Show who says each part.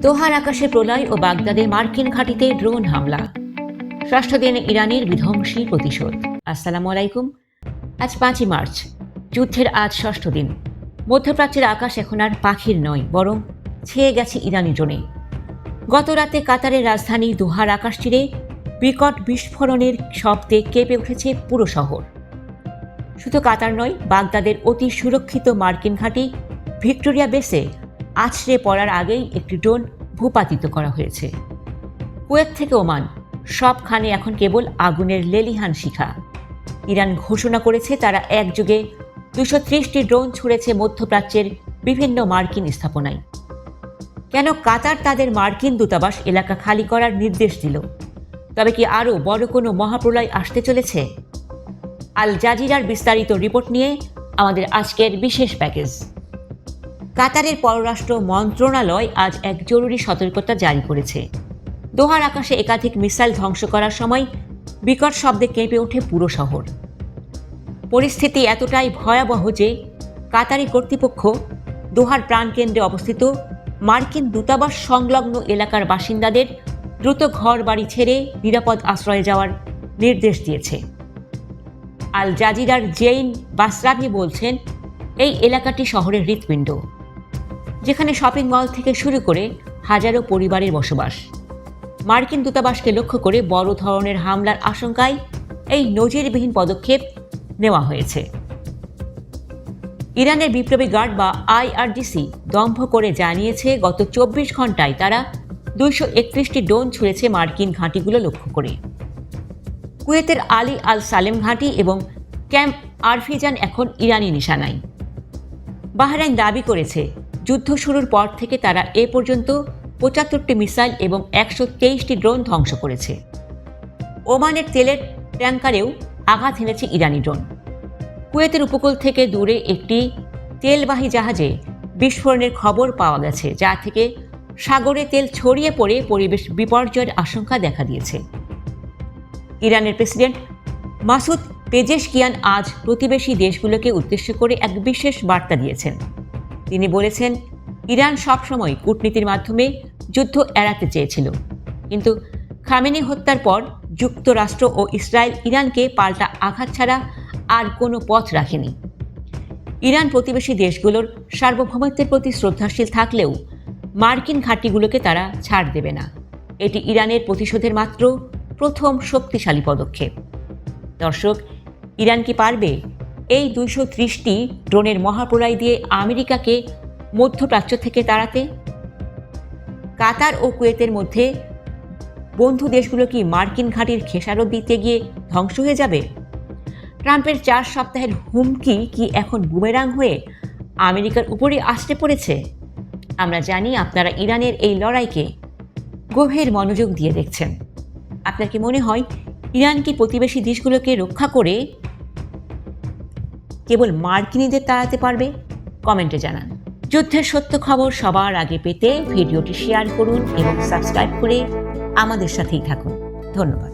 Speaker 1: দোহার আকাশে প্রলয় ও বাগদাদে মার্কিন ঘাঁটিতে ড্রোন হামলা। ষষ্ঠ দিনে ইরানের বিধ্বংসী প্রতিশোধ। আসসালামু আলাইকুম। আজ 5ই মার্চ, যুদ্ধের আজ ষষ্ঠ দিন। মধ্যপ্রাচ্যের আকাশ এখন আর পাখির নয়, বরং ছেয়ে গেছে ইরানি ড্রোনে। গত রাতে কাতারের রাজধানী দোহার আকাশ চিরে বিকট বিস্ফোরণের শব্দে কেঁপে উঠেছে পুরো শহর। শুধু কাতার নয়, বাগদাদের অতি সুরক্ষিত মার্কিন ঘাঁটি ভিক্টোরিয়া বেসে আছড়ে পড়ার আগেই একটি ড্রোন ভূপাতিত করা হয়েছে। কুয়েত থেকে ওমান, সবখানে এখন কেবল আগুনের লেলিহান শিখা। ইরান ঘোষণা করেছে তারা একযোগে 230টি ড্রোন ছুড়েছে মধ্যপ্রাচ্যের বিভিন্ন মার্কিন স্থাপনায়। কেন কাতার তাদের মার্কিন দূতাবাস এলাকা খালি করার নির্দেশ দিল? তবে কি আরও বড় কোনো মহাপ্রলয় আসতে চলেছে? আল জাজিরার বিস্তারিত রিপোর্ট নিয়ে আমাদের আজকের বিশেষ প্যাকেজ। কাতারের পররাষ্ট্র মন্ত্রণালয় আজ এক জরুরি সতর্কতা জারি করেছে। দোহার আকাশে একাধিক মিসাইল ধ্বংস করার সময় বিকট শব্দে কেঁপে ওঠে পুরো শহর। পরিস্থিতি এতটাই ভয়াবহ যে কাতারি কর্তৃপক্ষ দোহার প্রাণকেন্দ্রে অবস্থিত মার্কিন দূতাবাস সংলগ্ন এলাকার বাসিন্দাদের দ্রুত ঘর বাড়ি ছেড়ে নিরাপদ আশ্রয়ে যাওয়ার নির্দেশ দিয়েছে। আল জাজিরার জেইন বাসরাভি বলছেন, এই এলাকাটি শহরের হৃৎপিণ্ড, যেখানে শপিং মল থেকে শুরু করে হাজারো পরিবারের বসবাস। মার্কিন দূতাবাসকে লক্ষ্য করে বড় ধরনের হামলার আশঙ্কায় এই নজিরবিহীন পদক্ষেপ নেওয়া হয়েছে। ইরানের বিপ্লবী গার্ড বা আইআরজিসি দম্ভ করে জানিয়েছে, গত 24 ঘন্টায় তারা 231টি ড্রোন ছুড়েছে মার্কিন ঘাঁটিগুলো লক্ষ্য করে। কুয়েতের আলী আল সালেম ঘাঁটি এবং ক্যাম্প আরফিজান এখন ইরানি নিশানায়। বাহরাইন দাবি করেছে, যুদ্ধ শুরুর পর থেকে তারা এ পর্যন্ত 75টি মিসাইল এবং 123টি ড্রোন ধ্বংস করেছে। ওমানের তেলের ট্যাঙ্কারেও আঘাত হেনেছে ইরানি ড্রোন। কুয়েতের উপকূল থেকে দূরে একটি তেলবাহী জাহাজে বিস্ফোরণের খবর পাওয়া গেছে, যা থেকে সাগরে তেল ছড়িয়ে পড়ে পরিবেশ বিপর্যয়ের আশঙ্কা দেখা দিয়েছে। ইরানের প্রেসিডেন্ট মাসুদ পেজেশকিয়ান আজ প্রতিবেশী দেশগুলোকে উদ্দেশ্য করে এক বিশেষ বার্তা দিয়েছেন। তিনি বলেছেন, ইরান সবসময় কূটনীতির মাধ্যমে যুদ্ধ এড়াতে চেয়েছিল, কিন্তু খামেনি হত্যার পর যুক্তরাষ্ট্র ও ইসরায়েল ইরানকে পাল্টা আঘাত ছাড়া আর কোনো পথ রাখেনি। ইরান প্রতিবেশী দেশগুলোর সার্বভৌমত্বের প্রতি শ্রদ্ধাশীল থাকলেও মার্কিন ঘাঁটিগুলোকে তারা ছাড় দেবে না। এটি ইরানের প্রতিশোধের মাত্র প্রথম শক্তিশালী পদক্ষেপ। দর্শক, ইরান কি পারবে এই 230টি ড্রোনের মহাপ্রলয় দিয়ে আমেরিকাকে মধ্যপ্রাচ্য থেকে তাড়াতে? কাতার ও কুয়েতের মধ্যে বন্ধু দেশগুলো কি মার্কিন ঘাঁটির খেসারত দিতে গিয়ে ধ্বংস হয়ে যাবে? ট্রাম্পের 4 সপ্তাহের হুমকি কি এখন বুমেরাং হয়ে আমেরিকার উপরই আসতে পড়েছে? আমরা জানি আপনারা ইরানের এই লড়াইকে গভীর মনোযোগ দিয়ে দেখছেন। আপনার কি মনে হয় ইরান কি প্রতিবেশী দেশগুলোকে রক্ষা করে কেবল মার্কিনীদের তাড়াতে পারবে? কমেন্টে জানান। যুদ্ধের সত্য খবর সবার আগে পেতে ভিডিওটি শেয়ার করুন এবং সাবস্ক্রাইব করে আমাদের সাথেই থাকুন। ধন্যবাদ।